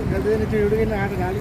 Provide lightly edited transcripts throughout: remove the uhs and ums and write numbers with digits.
गलती से नीचे उड़ गई ना, हाथ डाली।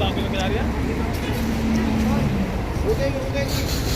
दाखिल करा रही है रुकेगी रुकेगी